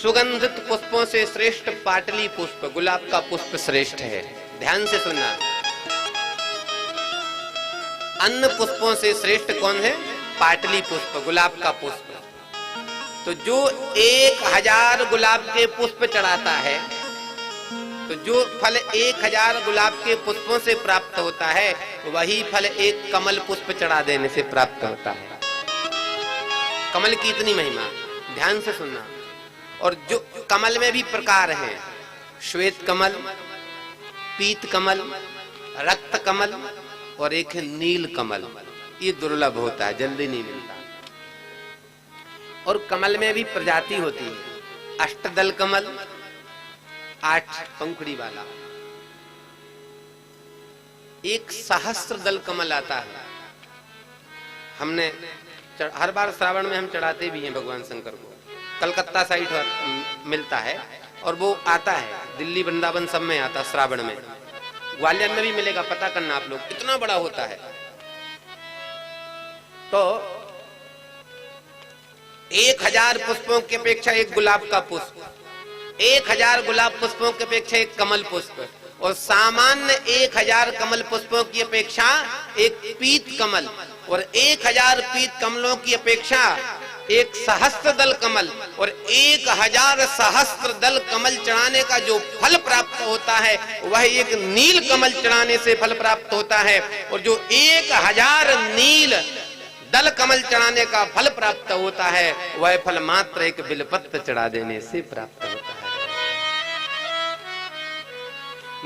सुगंधित पुष्पों से श्रेष्ठ पाटली पुष्प, गुलाब का पुष्प श्रेष्ठ है। ध्यान से सुनना, अन्य पुष्पों से श्रेष्ठ कौन है? पाटली पुष्प, गुलाब का पुष्प। तो जो 1000 गुलाब के पुष्प चढ़ाता है, तो जो फल 1000 गुलाब के पुष्पों से प्राप्त होता है, वही फल एक कमल पुष्प चढ़ा देने से प्राप्त होता है। कमल की इतनी महिमा, ध्यान से सुनना। और जो कमल में भी प्रकार हैं, श्वेत कमल, पीत कमल, रक्त कमल और एक है नील कमल। ये दुर्लभ होता है, जल्दी नहीं मिलता। और कमल में भी प्रजाति होती है, अष्टदल कमल, 8 पंखुड़ी वाला, एक सहस्त्रदल कमल आता है। हमने हर बार श्रावण में हम चढ़ाते भी हैं भगवान शंकर को। कलकत्ता साइड मिलता है और वो आता है, दिल्ली वृंदावन सब में आता श्रावण में, ग्वालियर में भी मिलेगा, पता करना आप लोग, इतना बड़ा होता है। तो 1000 पुष्पों की अपेक्षा एक गुलाब का पुष्प, 1000 गुलाब पुष्पों की अपेक्षा एक कमल पुष्प, और सामान्य 1000 कमल पुष्पों की अपेक्षा एक पीत कमल, और 1000 पीत कमलों की अपेक्षा एक सहस्त्रदल कमल, और 1000 सहस्त्रदल कमल चढ़ाने का जो फल प्राप्त होता है वह एक नील कमल चढ़ाने से फल प्राप्त होता है। और जो 1000 नील दल कमल चढ़ाने का फल प्राप्त होता है, वह फल मात्र एक बिलपत्र चढ़ा देने से प्राप्त होता है।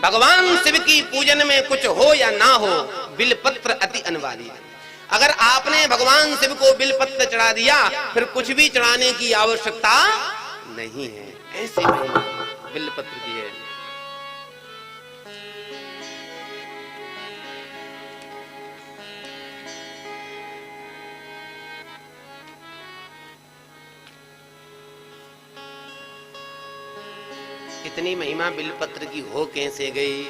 भगवान शिव की पूजन में कुछ हो या ना हो, बिलपत्र अति अनिवार्य है। अगर आपने भगवान शिव को बिलपत्र चढ़ा दिया, फिर कुछ भी चढ़ाने की आवश्यकता नहीं है। ऐसे बिलपत्र की है। इतनी महिमा बिलपत्र की हो कैसे गई?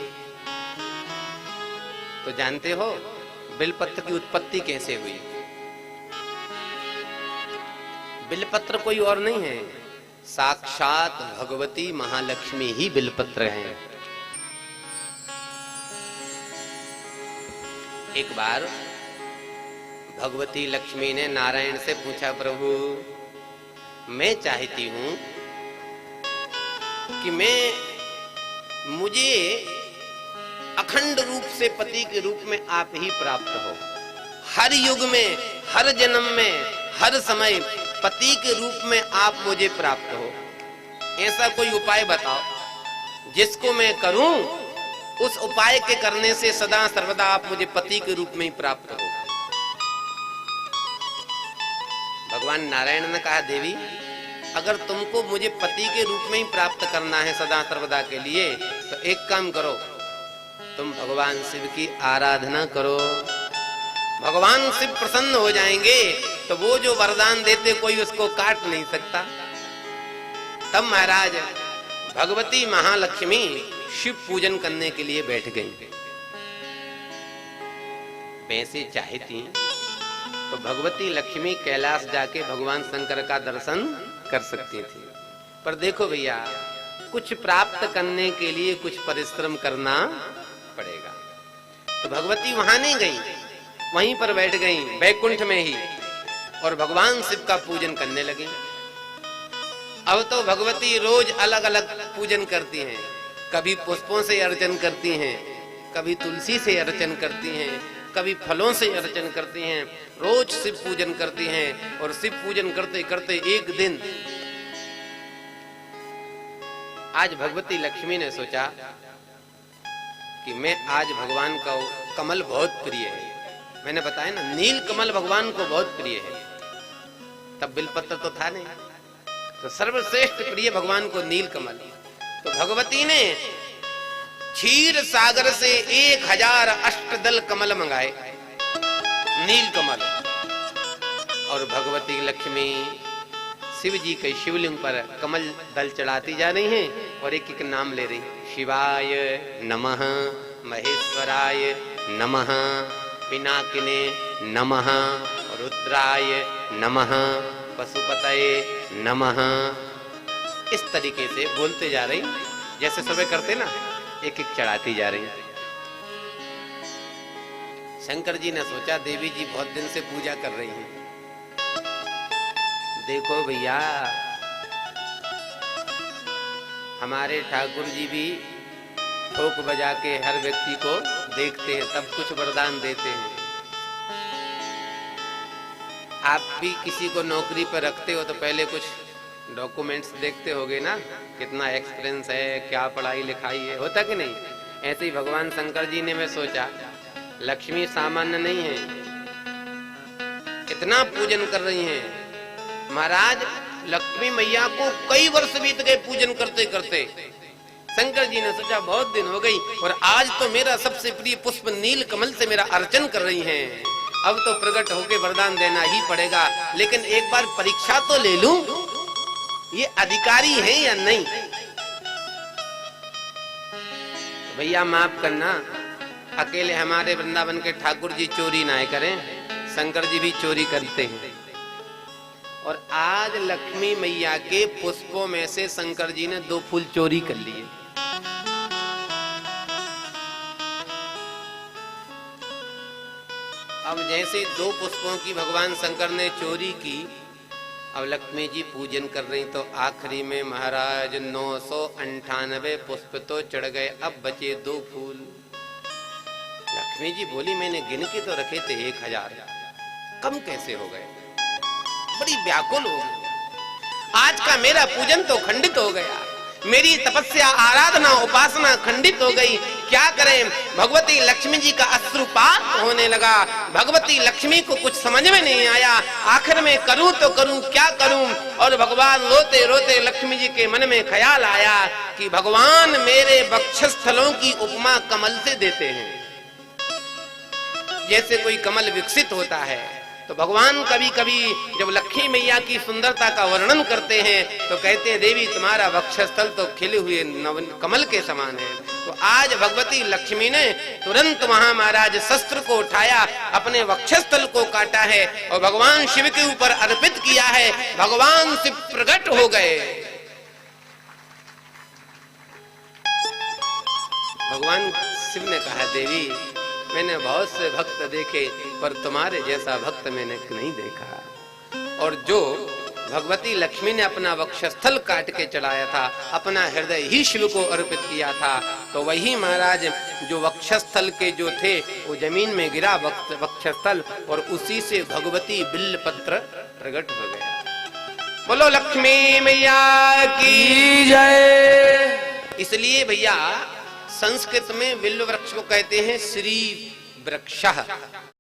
तो जानते हो बिलपत्र की उत्पत्ति कैसे हुई? बिलपत्र कोई और नहीं है, साक्षात भगवती महालक्ष्मी ही बिलपत्र हैं। एक बार भगवती लक्ष्मी ने नारायण से पूछा, प्रभु मैं चाहती हूं कि मुझे अखंड रूप से पति के रूप में आप ही प्राप्त हो। हर युग में, हर जन्म में, हर समय पति के रूप में आप मुझे प्राप्त हो। ऐसा कोई उपाय बताओ जिसको मैं करूं, उस उपाय के करने से सदा सर्वदा आप मुझे पति के रूप में ही प्राप्त हो। भगवान नारायण ने कहा, देवी अगर तुमको मुझे पति के रूप में ही प्राप्त करना है सदा सर्वदा के लिए, तो एक काम करो, तुम भगवान शिव की आराधना करो। भगवान शिव प्रसन्न हो जाएंगे, तो वो जो वरदान देते कोई उसको काट नहीं सकता। तब महाराज भगवती महालक्ष्मी शिव पूजन करने के लिए बैठ गई। वैसे चाहती तो भगवती लक्ष्मी कैलाश जाके भगवान शंकर का दर्शन कर सकती थी, पर देखो भैया, कुछ प्राप्त करने के लिए कुछ परिश्रम करना पड़ेगा। तो भगवती वहां नहीं गई, वहीं पर बैठ गई वैकुंठ में ही, और भगवान शिव का पूजन करने लगी। अब तो भगवती रोज अलग अलग पूजन करती हैं, कभी पुष्पों से अर्चन करती हैं, कभी तुलसी से अर्चन करती हैं, कभी फलों से अर्चन करती हैं, रोज शिव पूजन करती हैं। और शिव पूजन करते करते एक दिन आज भगवती लक्ष्मी ने सोचा कि मैं आज भगवान का कमल बहुत प्रिय है। मैंने बताया ना, नील कमल भगवान को बहुत प्रिय है। तब बिलपत्र तो था नहीं, तो सर्वश्रेष्ठ प्रिय भगवान को नील कमल। तो भगवती ने क्षीर सागर से 1000 अष्टदल कमल मंगाए, नील कमल। और भगवती लक्ष्मी शिव जी के शिवलिंग पर कमल दल चढ़ाती जा रही हैं और एक एक नाम ले रही, शिवाय नमः, महेश्वराय नमः, पिनाकिने नमः, रुद्राय नमः, पशुपतये नमः। इस तरीके से बोलते जा रही, जैसे सुबह करते ना, एक एक चढ़ाती जा रही। शंकर जी ने सोचा देवी जी बहुत दिन से पूजा कर रही हैं, देखो भैया हमारे ठाकुर जी भी ठोक बजा के हर व्यक्ति को देखते हैं, तब कुछ वरदान देते हैं। आप भी किसी को नौकरी पर रखते हो तो पहले कुछ डॉक्यूमेंट्स देखते होगे ना, कितना एक्सपीरियंस है, क्या पढ़ाई लिखाई है, होता कि नहीं? ऐसे ही भगवान शंकर जी ने मैं सोचा लक्ष्मी सामान्य नहीं है, इतना पूजन कर रही हैं महाराज। लक्ष्मी मैया को कई वर्ष बीत गए पूजन करते करते। शंकर जी ने सोचा बहुत दिन हो गई और आज तो मेरा सबसे प्रिय पुष्प नील कमल से मेरा अर्चन कर रही हैं, अब तो प्रकट होके वरदान देना ही पड़ेगा, लेकिन एक बार परीक्षा तो ले लूं ये अधिकारी है या नहीं। तो भैया माफ करना, अकेले हमारे वृंदावन के ठाकुर जी चोरी ना करें, शंकर जी भी चोरी करते हैं। और आज लक्ष्मी मैया के पुष्पों में से शंकर जी ने 2 फूल चोरी कर लिए। अब जैसे 2 पुष्पों की भगवान शंकर ने चोरी की, अब लक्ष्मी जी पूजन कर रही, तो आखिरी में महाराज 998 पुष्प तो चढ़ गए, अब बचे 2 फूल। लक्ष्मी जी बोली मैंने गिन के तो रखे थे 1000, कम कैसे हो गए? बड़ी व्याकुल हो गई। आज का मेरा पूजन तो खंडित हो गया, मेरी तपस्या आराधना उपासना खंडित हो गई, क्या करें? भगवती लक्ष्मी जी का अश्रुपात होने लगा। भगवती लक्ष्मी को कुछ समझ में नहीं आया, आखिर में करूं तो करूं क्या करूं? और भगवान रोते रोते लक्ष्मी जी के मन में ख्याल आया कि भगवान मेरे वक्षस्थलों की उपमा कमल से देते हैं। जैसे कोई कमल विकसित होता है तो भगवान कभी कभी जब लक्ष्मी मैया की सुंदरता का वर्णन करते हैं तो कहते हैं देवी तुम्हारा वक्षस्थल तो खिले हुए कमल के समान है। तो आज भगवती लक्ष्मी ने तुरंत वहां महाराज शस्त्र को उठाया, अपने वक्षस्थल को काटा है और भगवान शिव के ऊपर अर्पित किया है। भगवान शिव प्रकट हो गए। भगवान शिव ने कहा देवी मैंने बहुत से भक्त देखे पर तुम्हारे जैसा भक्त मैंने नहीं देखा। और जो भगवती लक्ष्मी ने अपना वक्षस्थल काट के चढ़ाया था, अपना हृदय ही शिव को अर्पित किया था, तो वही महाराज जो वक्षस्थल के जो थे वो जमीन में गिरा वक्षस्थल, और उसी से भगवती बिल्वपत्र प्रकट हो गया। बोलो लक्ष्मी मैया की जय। इसलिए भैया संस्कृत में बिल्व वृक्ष को कहते हैं श्री वृक्षः।